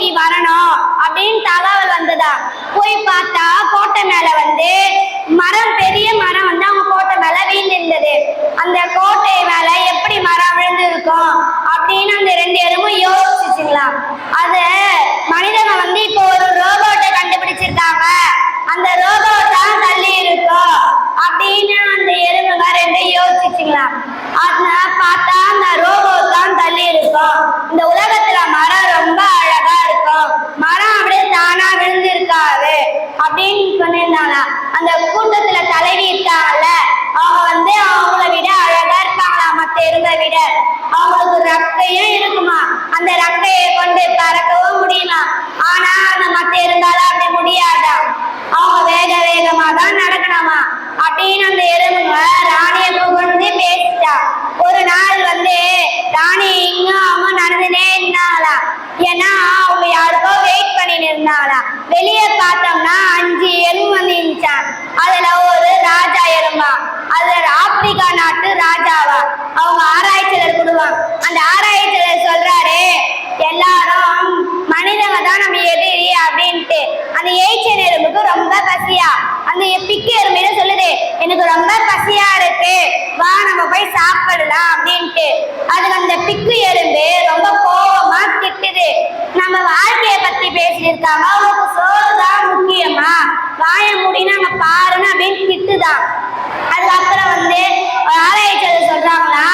நீ வரணும் அப்படின்னு தகவல் வந்ததா. போய் பார்த்தா கோட்டை மேல மரம், பெரிய மரம் அவங்க கோட்டை மேல வீழ்ந்திருந்தது. அந்த கோட்டை மேல எப்படி மரம் விழுந்து இருக்கும் அப்படின்னு அந்த 2 எறும்பும் யோசிச்சுங்களாம். அது மனிதங்க இப்போ ஒரு ரோபோட்டை கண்டுபிடிச்சிருக்காங்க, அந்த ரோபோட் தான் தள்ளி இருக்கும் அப்படின்னு அந்த எறும்புங்க 2 யோசிச்சுங்களாம். அதனால பார்த்தா அந்த ரோபோட் தான் தள்ளி இருக்கும். இந்த உலகத்துல மரம் ரொம்ப அழகா இருக்கும், மரம் அப்படியே தானா விழுந்திருக்காது அப்படின்னு சொன்னிருந்தாங்க. அந்த கூட்டத்துல தலைவி இருக்காங்கல்ல, அவங்க அவங்கள விட அழகா இருக்காங்களா மத்த எறும்பை விட. அவங்களுக்கு ரக்கையும் இருக்குமா, அந்த ரக்கையை கொண்டு பறக்கவும் முடியுமா. ஆனா அந்த மத்த எறும்பால அப்படி முடியாதா, அவங்க வேக வேகமா தான் நடக்கணுமா அப்படின்னு அந்த எறும்புங்க ராணியை புகழ்ந்து பேசிட்டா. ஒரு நாள் ராணி இங்கும் அவங்க நடந்துனே இருந்தாங்களாம். ஏன்னா அவங்க யாருக்கோ வெயிட் பண்ணிட்டு இருந்தாங்களாம். வெளியே பார்த்தோம்னா 5 எறும்பு இருந்துச்சான். அதுல ஒரு ராஜா எறும்பா, அதுல ஆப்பிரிக்கா நாட்டு ராஜாவா. அவங்க ஆராய்ச்சியாளர் குடுவாங்க. அந்த ஆராய்ச்சியாளர் சொல்றாரு, எல்லாரும் மனிதங்க தான் நம்ம எதிரி அப்படின்ட்டு. அந்த எய்ச்சன் எறும்புக்கு ரொம்ப பசியா. அந்த பிக்கு எறும்பு சொல்லுது, எனக்கு ரொம்ப பசியா இருக்கு, வா நம்ம போய் சாப்பிடலாம் அப்படின்ட்டு. அதுக்கு அந்த பிக்கு எறும்பு ரொம்ப கோபமா திட்டுது. நம்ம வாழ்க்கையை பத்தி பேசிட்டு இருக்காங்க, அவங்களுக்கு சோறுதான் முக்கியமா, வாய மூடினா நம்ம பாருன்னு அப்படின்னு திட்டுதான். அதுக்கப்புறம் ஆராய்ச்சியாளர் சொல்றாங்கன்னா,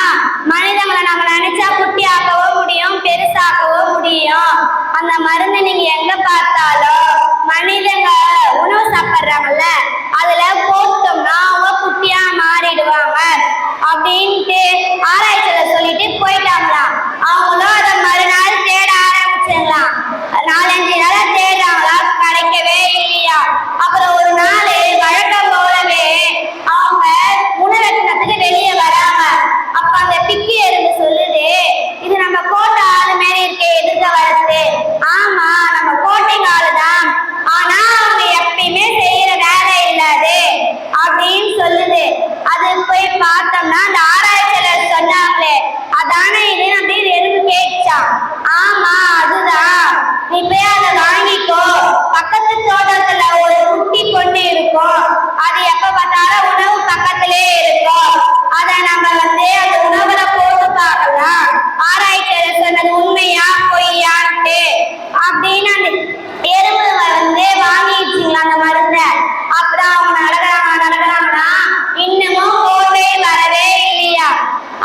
மனிதங்களை நம்ம நினைச்சா குட்டி ஆக்கவும் முடியும், பெருசாக்கவும் முடியும். அந்த மருந்து நீங்க எங்க பார்த்தாலும் மனிதங்க உணவு சாப்பிட்றாங்கல்ல, அதுல போட்டோம்னா அவங்க குட்டியா மாறிடுவாங்க அப்படின்ட்டு ஆராய்ச்சியாளர் சொல்லிட்டு போயிட்டாங்களாம். அவங்களும் அதை மறுநாள் தேட ஆரம்பிச்சாங்களாம். 4-5 நாளா தேடுறாங்களா, கிடைக்கவே இல்லையா. அப்புறம் ஒரு நாள் வழக்கம் போலவே அவங்க உணவகத்துக்கு வெளியே வராங்க. அப்ப அந்த பிக்கி எறும்பு சொல்லுது, இது நம்ம கோட்டை ஆளு மாரி இருக்கே எதிர்க்க வரது. ஆமா, நம்ம கோட்டைங்க ஆளுதான், ஆனா அவங்க எப்பயுமே செய்யற வேலை இல்லாது அப்படின்னு சொல்லுது. அது போய் பார்த்தோம்னா அந்த ஆராய்ச்சியாளர் சொன்னாங்களே அதானே இது அப்படின்னு எறும்பு கேட்டுச்சான். ஆமா அதுதான், நீ போய் அதை வாங்கிக்கோ, பக்கத்து தோட்டத்துல ஒரு குட்டி பொண்ணு இருக்கும், அது எப்ப பார்த்தாலும் உணவு பக்கத்திலே இருக்கும், அதை நம்ம அந்த உணவுல போட்டு பார்க்கலாம். ஆராய்ச்சியாளர் சொன்னது உண்மையா பொய்யான்ட்டு அப்படின்னு அந்த எறும்பு வாங்கிடுச்சுங்களா அந்த மருந்த. அப்புறம் அவங்க நடக்கிறாங்கன்னா இன்னமும் கோட்டை வரவே இல்லையா.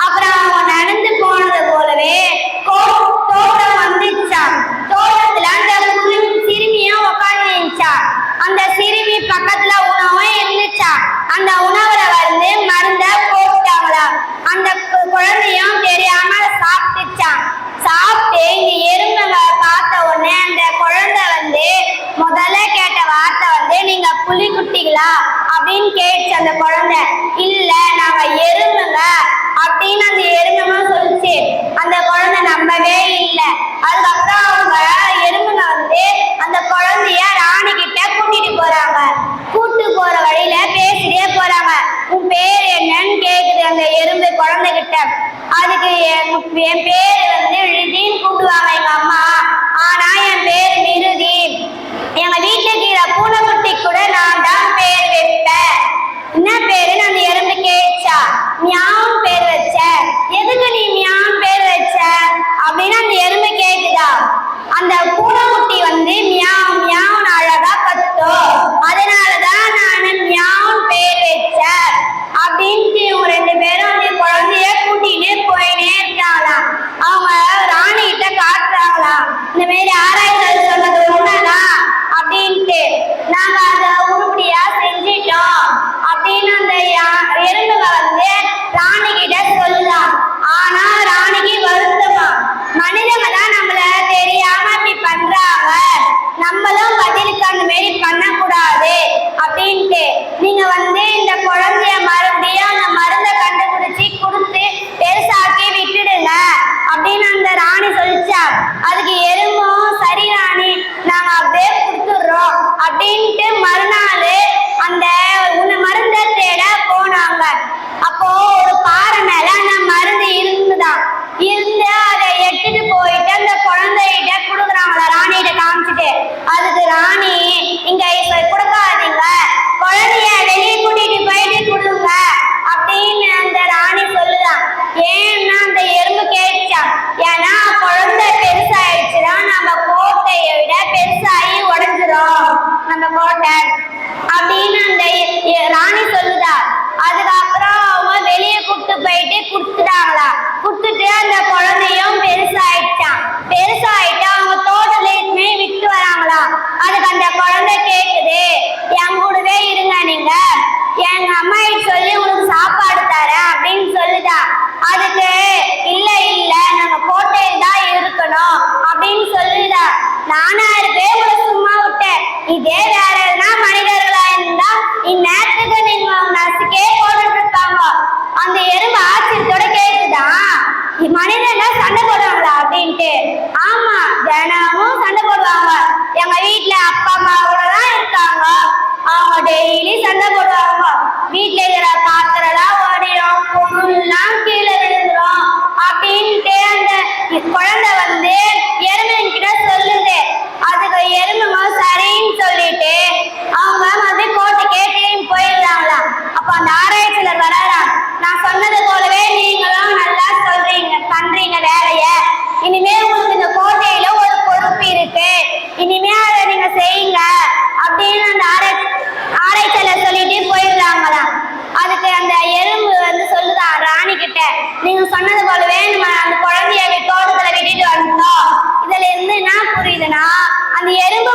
அப்புறம் அவங்க நடந்து போனது போலவே தோட்டம் வந்துச்சா. தோட்டத்துல அந்த சிறுமியும் உட்காந்து இருந்துச்சா. அந்த சிறுமி பக்கத்துல உணவும் இருந்துச்சா. அந்த உணவுல மருந்த போட்டாங்களா. அந்த குழந்தையும் தெரியாம சாப்பிட்டுச்சான். சாப்பிட்டு இந்த எறும்புங்க பார்த்த உடனே அந்த குழந்தை முதல்ல கேட்ட வார்த்தை நீங்க புலிக்குட்டிகளா அப்படின்னு கேட்டுச்சு அந்த குழந்தை. இல்ல நாங்க எறும்புங்க அப்படின்னு அந்த எறும்புங்க சொல்லிச்சு. அந்த குழந்தை நம்பவே இல்லை. அதுக்கப்புறம் அவங்க எறும்புங்க அந்த குழந்தைய ராணி கிட்ட கூட்டிட்டு போறாங்க. கூட்டு போற வழியில பேசிட்டே போறாங்க. உன் பேர் என்னன்னு கேக்குது அந்த எறும்பு குழந்தை கிட்ட. அதுக்கு என் பேரு ரிதின்னு கூப்பிடுவாங்க எங்க அம்மா, ஆனா என் பேர் மிருதி. எங்க வீட்டுல இருக்கிற பூனைக்குட்டி கூட நான் தான் பேர் வைப்பேன். என்ன பேருன்னு அந்த எறும்பு கேட்சா. மியாவும் பேர் வச்ச. எதுக்கு நீ மியாவும் பேர் வச்ச அப்படின்னு அந்த எறும்பு கோட்டை அப்படின்னு அந்த ராணி சொல்லுதா. அதுக்கப்புறம் அவங்க வெளியே கூப்பிட்டு போயிட்டு குடுத்துட்டாங்களா. குடுத்துட்டு அந்த குழந்தையும் பெருசாயிடுச்சான். பெருசாயிட்டு அவங்க தோட்டத்துலயுமே விட்டு வராங்களா. அதுக்கு அந்த குழந்தை கேக்குது, என் கூடவே இருங்க, நீங்க எங்க அம்மா சொல்லி உங்களுக்கு சாப்பாடு தரேன் அப்படின்னு சொல்லுதா. அதுக்கு இல்ல இல்ல நம்ம கோட்டையில் தான் இருக்கணும் அப்படின்னு சொல்லுதா. நானா இருக்கே உங்களை சும்மா விட்டேன். இதே வேற எதுனா மனிதர்களா இருந்தா இந்நேரத்துக்கு நீங்க நசுக்கே போட்டுட்டு இருப்பாங்க. அந்த எறும்பு ஆச்சரியத்தோட கேக்குதான், மனிதனா சண்டை போடுவாங்களா அப்படின்ட்டு. ஆமா, தினமும் சண்டை போடுவாங்க. எங்க வீட்டுல அப்பா அம்மாவோட தான் இருக்காங்க. அவங்க டெய்லி சண்டை போடுவாங்க. வீட்டுல இருக்கிற பாத்திரம்லாம் ஓடிடும், பொருள்லாம் கீழே விழுந்துடும் அப்படின்ட்டு அந்த குழந்தை வந்து எறும்புகிட்ட சொல்லுது. அதுக்கு எறும்புங்க சரின்னு சொல்லிட்டு அவங்க வந்து கோட்டை கேட்டு போயிடுறாங்களா. அப்ப அந்த ஆராய்ச்சியாளர் வராராம். நான் சொன்னது போலவே நீங்களும் நல்லா சொல்றீங்க, பண்றீங்க வேலைய. இனிமே உங்களுக்கு இந்த கோட்டையில ஒரு பொறுப்பு இருக்கு, இனிமே அதை நீங்க செய்யுங்க அப்படின்னு அந்த ஆராய்ச்சியாளர் சொல்லிட்டு போயிடுறாங்களாம். அதுக்கு அந்த எறும்பு வந்து சொல்லுதான் ராணி கிட்ட, நீங்க சொன்னது போலவே நம்ம அந்த குழந்தைய தோட்டத்துல விட்டுட்டு வந்தோம். இதுல இருந்து என்ன புரியுதுன்னா, அந்த எறும்பு